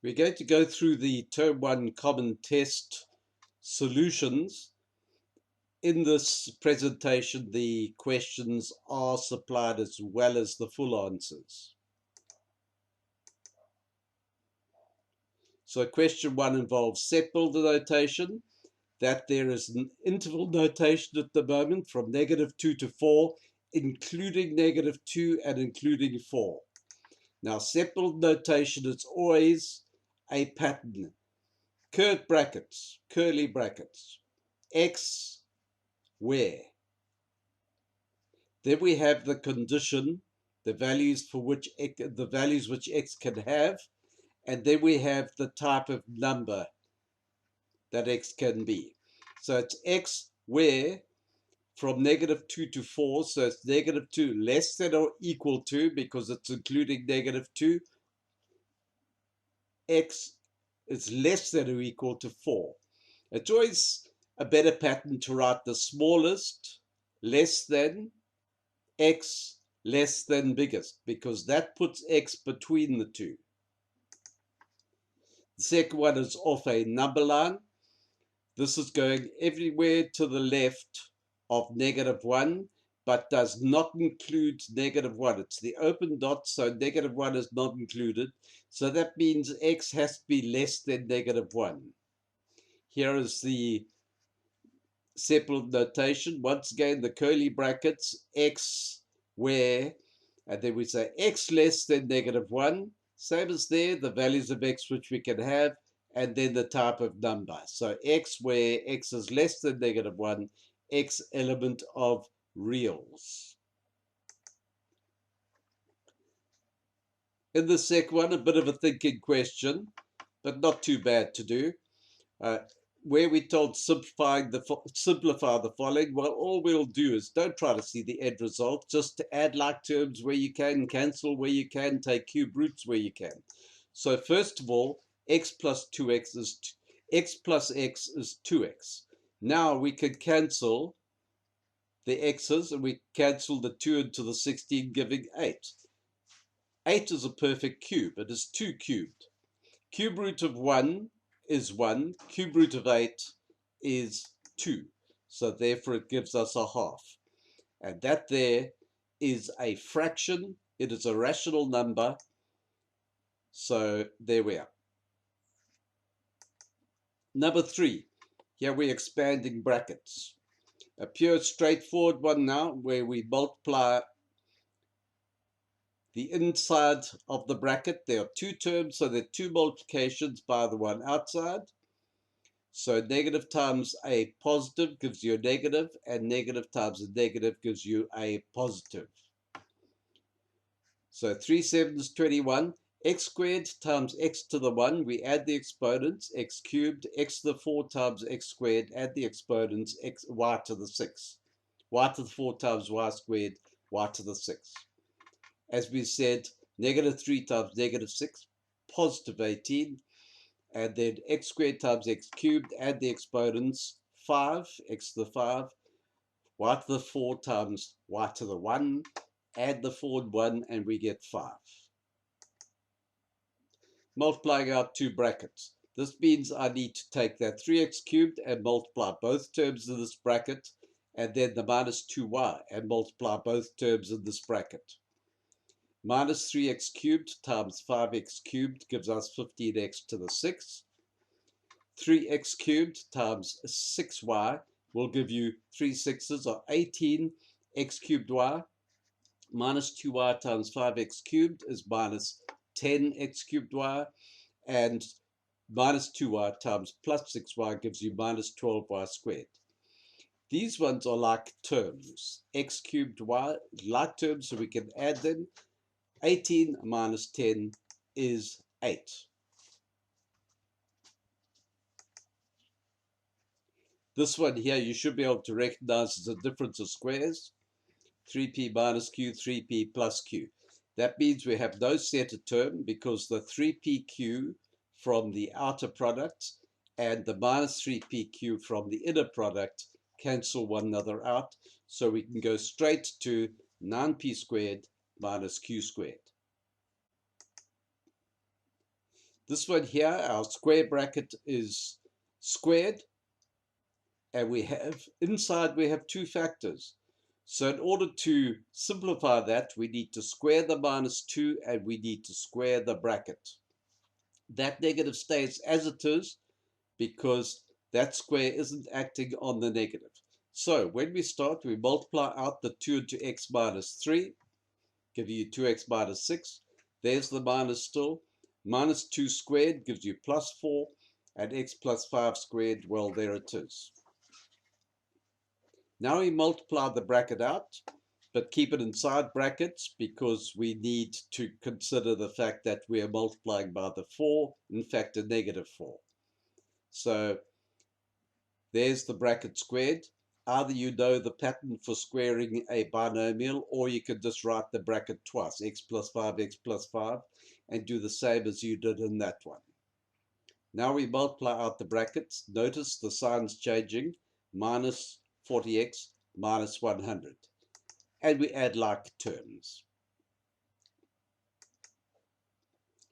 We're going to go through the Term 1 Common Test solutions. In this presentation, the questions are supplied as well as the full answers. So question 1 involves Sepal notation, that there is an interval notation at the moment from -2 to 4, including -2 and including 4. Now, Sepal notation is always a pattern. Curved brackets, curly brackets, x where. Then we have the condition, the values for which the values which x can have, and then we have the type of number that x can be. So it's x where from -2 to 4, so it's -2 less than or equal to, because it's including -2, x is less than or equal to 4. It's always a better pattern to write the smallest less than x less than biggest, because that puts x between the two. The second one is off a number line. This is going everywhere to the left of -1, but does not include -1. It's the open dot, so -1 is not included. So that means x has to be less than -1. Here is the Sepal notation. Once again, the curly brackets, x where, and then we say x less than -1. Same as there, the values of x which we can have, and then the type of number. So x where x is less than -1, x element of reals. In the second one, a bit of a thinking question, but not too bad to do. Where we're told simplify the following, well, all we'll do is don't try to see the end result, just to add like terms where you can, cancel where you can, take cube roots where you can. So first of all, x plus 2x is x plus x is 2x. Now we can cancel the x's, and we cancel the 2 into the 16, giving 8. 8 is a perfect cube. It is 2 cubed. Cube root of 1 is 1. Cube root of 8 is 2. So therefore it gives us a half. And that there is a fraction. It is a rational number. So there we are. Number 3. Here we're expanding brackets. A pure straightforward one now, where we multiply the inside of the bracket. There are two terms, so there are two multiplications by the one outside. So negative times a positive gives you a negative, and negative times a negative gives you a positive. So 3 sevens 21. X squared times x to the 1, we add the exponents, x cubed, x to the 4 times x squared, add the exponents, y to the 6. Y to the 4 times y squared, y to the 6. As we said, -3 times -6, positive 18. And then x squared times x cubed, add the exponents, 5, x to the 5, y to the 4 times y to the 1, add the 4 and 1, and we get 5. Multiplying out two brackets. This means I need to take that 3x cubed and multiply both terms in this bracket, and then the minus 2y and multiply both terms in this bracket. Minus 3x cubed times 5x cubed gives us 15x to the 6. 3x cubed times 6y will give you 3 6s, or 18x cubed y. Minus 2y times 5x cubed is minus 10x cubed y. And minus 2y times plus 6y gives you minus 12y squared. These ones are like terms. X cubed y, like terms, so we can add them. 18 minus 10 is 8. This one here you should be able to recognize as a difference of squares. 3p minus q, 3p plus q. That means we have no center term, because the 3pq from the outer product and the minus 3pq from the inner product cancel one another out. So we can go straight to 9p squared minus q squared. This one here, our square bracket is squared, and we have inside we have two factors. So in order to simplify that, we need to square the -2 and we need to square the bracket. That negative stays as it is because that square isn't acting on the negative. So when we start, we multiply out the 2 into x minus 3, giving you 2x minus 6. There's the minus still. Minus 2 squared gives you plus 4, and x plus 5 squared, well, there it is. Now we multiply the bracket out, but keep it inside brackets because we need to consider the fact that we are multiplying by the 4, in fact a -4. So there's the bracket squared. Either you know the pattern for squaring a binomial, or you can just write the bracket twice, x plus 5, x plus 5, and do the same as you did in that one. Now we multiply out the brackets. Notice the sign's changing, minus 40x, minus 100. And we add like terms.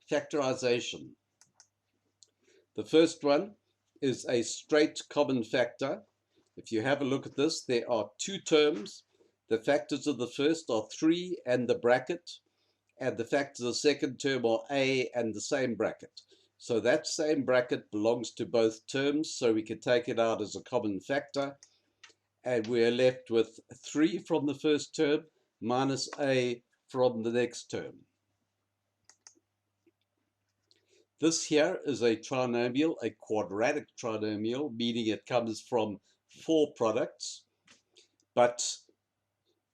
Factorization. The first one is a straight common factor. If you have a look at this, there are two terms. The factors of the first are 3 and the bracket, and the factors of the second term are a and the same bracket. So that same bracket belongs to both terms, so we can take it out as a common factor, and we're left with 3 from the first term minus a from the next term. This here is a trinomial, a quadratic trinomial, meaning it comes from 4 products. But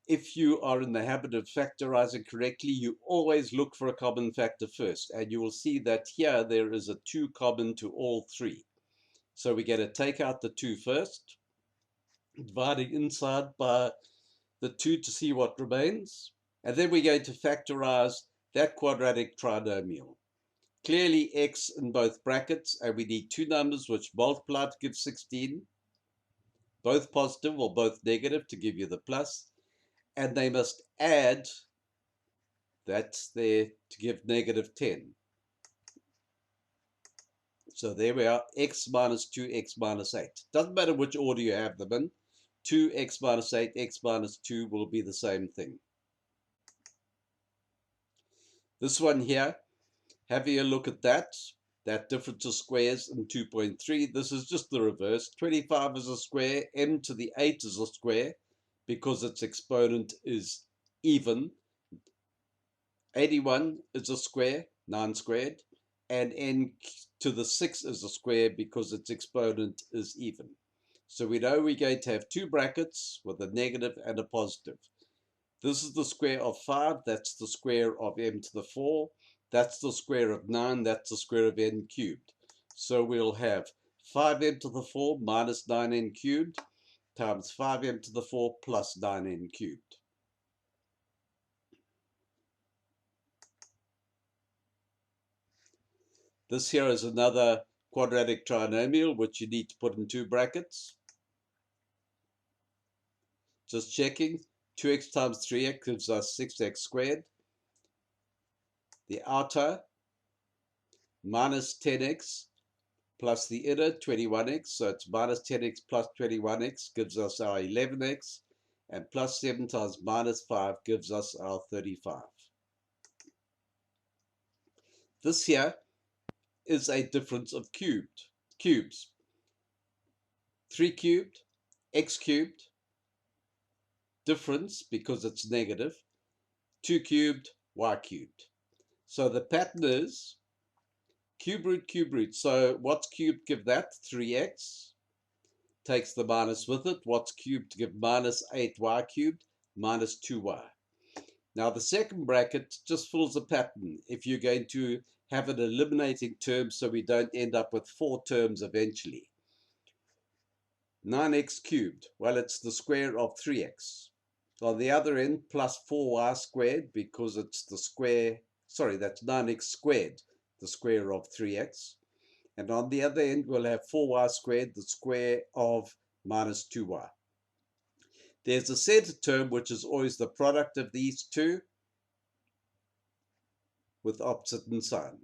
if you are in the habit of factorizing correctly, you always look for a common factor first. And you will see that here there is a 2 common to all 3. So we're going to take out the 2 first, dividing inside by the 2 to see what remains. And then we're going to factorize that quadratic trinomial. Clearly x in both brackets, and we need two numbers which multiply to give 16, both positive or both negative to give you the plus, and they must add, that's there, to give -10. So there we are, x minus 2, x minus 8. Doesn't matter which order you have them in, 2x minus 8, x minus 2 will be the same thing. This one here, having a look at that difference of squares in 2.3, this is just the reverse. 25 is a square, m to the 8 is a square, because its exponent is even. 81 is a square, 9 squared, and n to the 6 is a square because its exponent is even. So we know we're going to have two brackets with a negative and a positive. This is the square of 5, that's the square of m to the 4. That's the square of 9, that's the square of n cubed. So we'll have 5m to the 4 minus 9n cubed times 5m to the 4 plus 9n cubed. This here is another quadratic trinomial which you need to put in two brackets. Just checking, 2x times 3x gives us 6x squared. The outer minus 10x plus the inner 21x, so it's minus 10x plus 21x gives us our 11x, and plus 7 times minus 5 gives us our 35. This here is a difference of cubes. 3 cubed, x cubed, difference because it's negative, 2 cubed, y cubed. So the pattern is cube root. So what's cubed give that? 3x. Takes the minus with it. What's cubed to give minus 8y cubed? Minus 2y. Now the second bracket just fills a pattern if you're going to have an eliminating term so we don't end up with 4 terms eventually. 9x cubed, well, it's the square of 3x. On the other end, plus 4y squared because it's the square, sorry, that's 9x squared, the square of 3x. And on the other end, we'll have 4y squared, the square of minus 2y. There's a center term, which is always the product of these two with opposite in sign.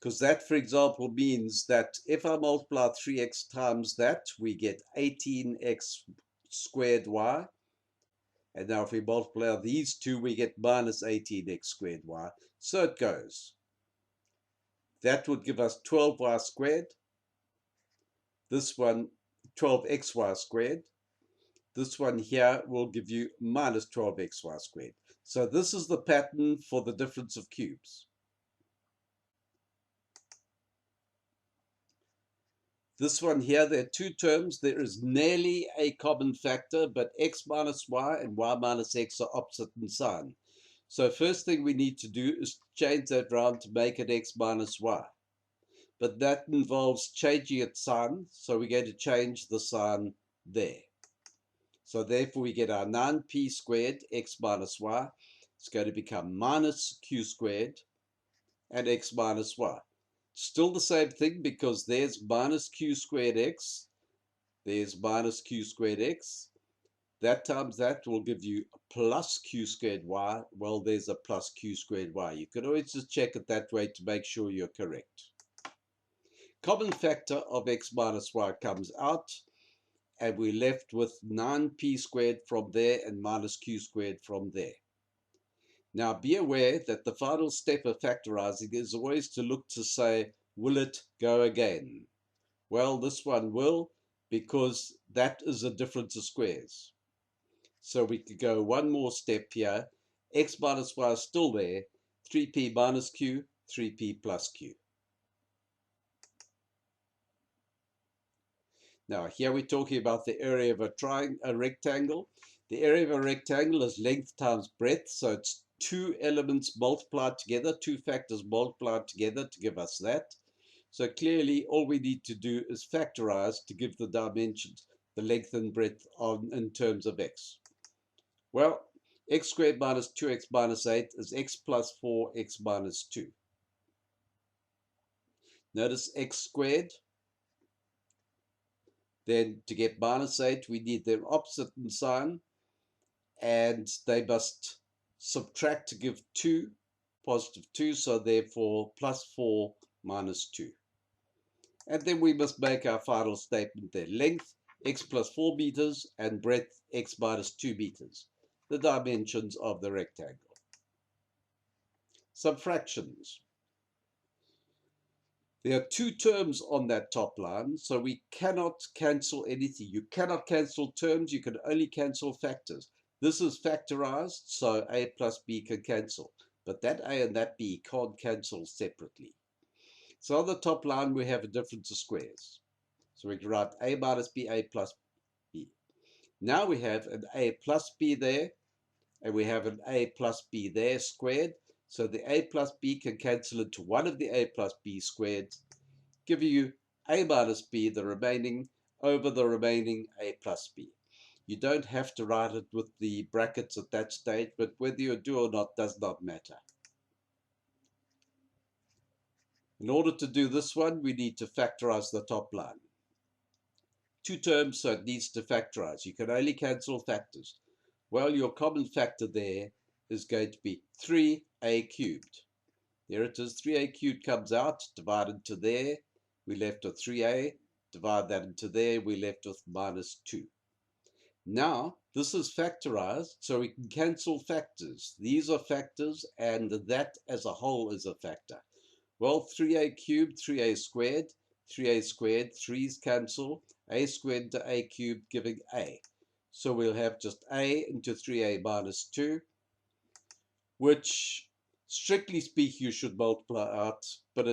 Because that, for example, means that if I multiply 3x times that, we get 18x squared y. And now if we multiply these two, we get minus 18x squared y. So it goes. That would give us 12y squared. This one, 12xy squared. This one here will give you minus 12xy squared. So this is the pattern for the difference of cubes. This one here, there are two terms. There is nearly a common factor, but x minus y and y minus x are opposite in sign. So first thing we need to do is change that round to make it x minus y. But that involves changing its sign, so we're going to change the sign there. So therefore we get our 9p squared x minus y. It's going to become minus q squared and x minus y. Still the same thing, because there's minus q squared x, there's minus q squared x. That times that will give you plus q squared y. Well, there's a plus q squared y. You can always just check it that way to make sure you're correct. Common factor of x minus y comes out, and we're left with 9p squared from there and minus q squared from there. Now be aware that the final step of factorizing is always to look to say, will it go again? Well, this one will, because that is a difference of squares. So we could go one more step here. X minus y is still there. 3p minus q, 3p plus q. Now here we're talking about the area of a rectangle. The area of a rectangle is length times breadth, so it's two elements multiplied together, two factors multiplied together to give us that. So clearly all we need to do is factorize to give the dimensions, the length and breadth in terms of x. Well, x squared minus 2x minus 8 is x plus 4x minus 2. Notice x squared. Then to get minus 8, we need their opposite in sign, and they must subtract to give 2, positive 2, so therefore plus 4 minus 2. And then we must make our final statement there. Length, x plus 4 meters, and breadth, x minus 2 meters. The dimensions of the rectangle. Subtractions. There are two terms on that top line, so we cannot cancel anything. You cannot cancel terms, you can only cancel factors. This is factorized, so a plus b can cancel. But that a and that b can't cancel separately. So on the top line, we have a difference of squares. So we can write a minus b, a plus b. Now we have an a plus b there, and we have an a plus b there squared. So the a plus b can cancel into one of the a plus b squared, giving you a minus b, the remaining, over the remaining a plus b. You don't have to write it with the brackets at that stage, but whether you do or not does not matter. In order to do this one, we need to factorize the top line. Two terms, so it needs to factorize. You can only cancel factors. Well, your common factor there is going to be 3a cubed. There it is, 3a cubed comes out, divide into there, we're left with 3a, divide that into there, we're left with minus 2. Now, this is factorized, so we can cancel factors. These are factors, and that as a whole is a factor. Well, 3a cubed, 3a squared, 3's cancel, a squared into a cubed giving a. So we'll have just a into 3a minus 2, which, strictly speaking, you should multiply out, but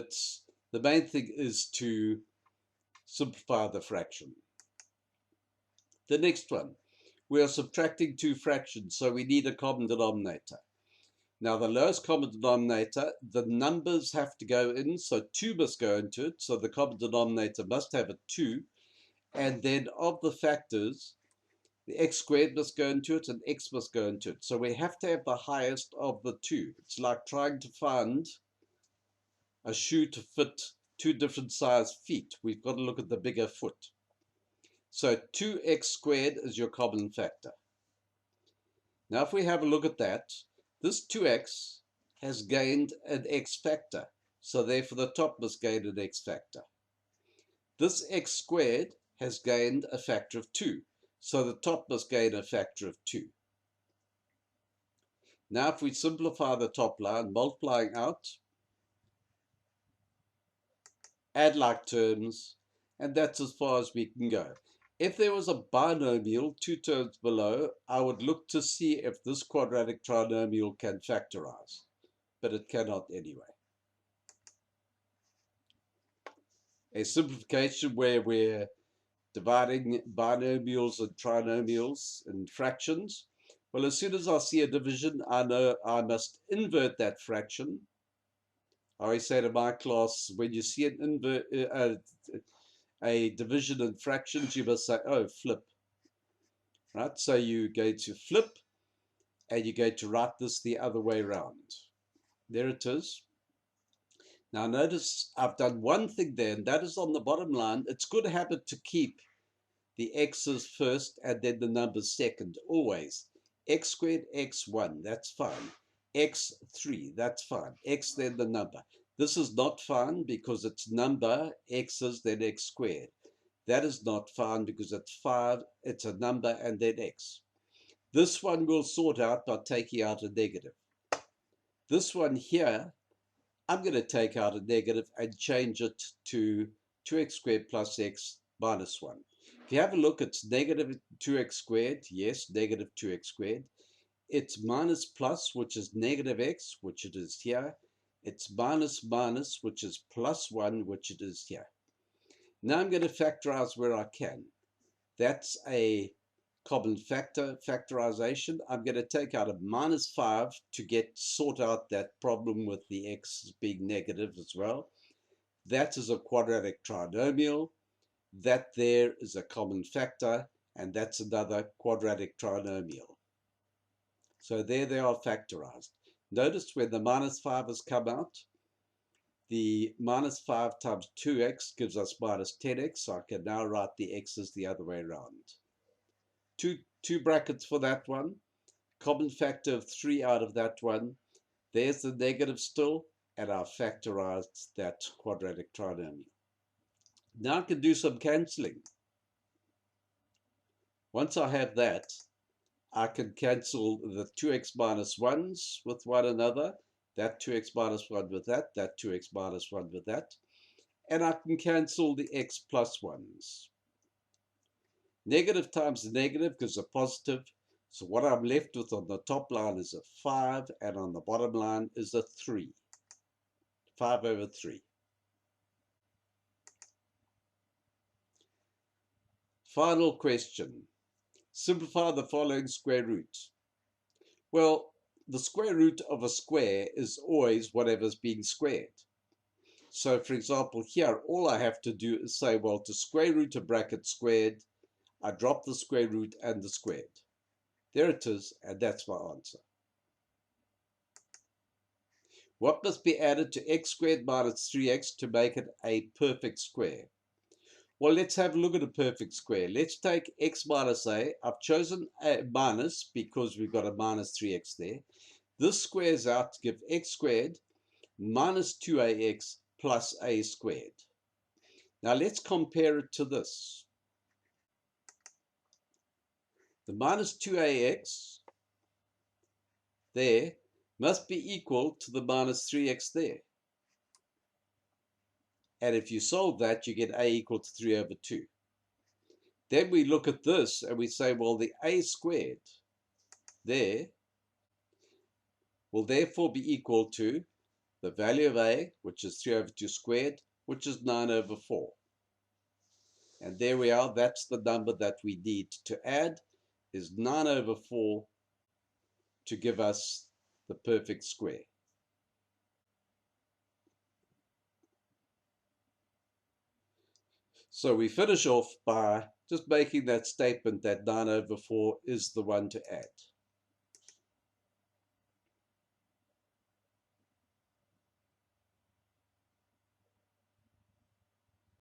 the main thing is to simplify the fraction. The next one, we are subtracting two fractions, so we need a common denominator. Now, the lowest common denominator, the numbers have to go in, so 2 must go into it, so the common denominator must have a 2, and then of the factors, the x squared must go into it and x must go into it. So we have to have the highest of the two. It's like trying to find a shoe to fit two different size feet. We've got to look at the bigger foot. So 2x squared is your common factor. Now if we have a look at that, this 2x has gained an x factor. so therefore the top must gain an x factor. This x squared has gained a factor of 2, so the top must gain a factor of 2. Now if we simplify the top line, multiplying out, add like terms, and that's as far as we can go. If there was a binomial 2 terms below, I would look to see if this quadratic trinomial can factorize, but it cannot anyway. A simplification where we're dividing binomials and trinomials and fractions. Well, as soon as I see a division, I know I must invert that fraction. I always say to my class, when you see a division in fractions, you must say, oh, flip. Right? So you're going to flip, and you're going to write this the other way around. There it is. Now notice I've done one thing there, and that is on the bottom line. It's good habit to keep the x's first and then the numbers second, always. X squared, x1, that's fine. X3, that's fine. X, then the number. This is not fine because it's number, x's, then x squared. That is not fine because it's 5, it's a number, and then x. This one we'll sort out by taking out a negative. This one here, I'm going to take out a negative and change it to 2x squared plus x minus 1. If you have a look, it's negative 2x squared. Yes, negative 2x squared. It's minus plus, which is negative x, which it is here. It's minus minus, which is plus 1, which it is here. Now I'm going to factorize where I can. That's a common factor factorization. I'm going to take out a minus 5 to sort out that problem with the x being negative as well. That is a quadratic trinomial. That there is a common factor, and that's another quadratic trinomial. So there they are factorized. Notice when the minus 5 has come out, the minus 5 times 2x gives us minus 10x, so I can now write the x's the other way around. Two brackets for that one, common factor of 3 out of that one. There's the negative still, and I've factorized that quadratic trinomial. Now I can do some cancelling. Once I have that, I can cancel the 2x minus 1s with one another, that 2x minus 1 with that 2x minus 1 with that, and I can cancel the x plus 1s. Negative times negative gives a positive, so what I'm left with on the top line is a 5, and on the bottom line is a 3. 5 over 3. Final question. Simplify the following square root. Well, the square root of a square is always whatever's being squared. So, for example, here, all I have to do is say, well, to square root a bracket squared, I drop the square root and the squared. There it is, and that's my answer. What must be added to x squared minus 3x to make it a perfect square? Well, let's have a look at a perfect square. Let's take x minus a. I've chosen a minus because we've got a minus 3x there. This squares out to give x squared minus 2ax plus a squared. Now let's compare it to this. The minus 2ax there must be equal to the minus 3x there. And if you solve that, you get a equal to 3 over 2. Then we look at this and we say, well, the a squared there will therefore be equal to the value of a, which is 3 over 2 squared, which is 9 over 4. And there we are. That's the number that we need to add, is 9 over 4 to give us the perfect square. So we finish off by just making that statement that 9 over 4 is the one to add.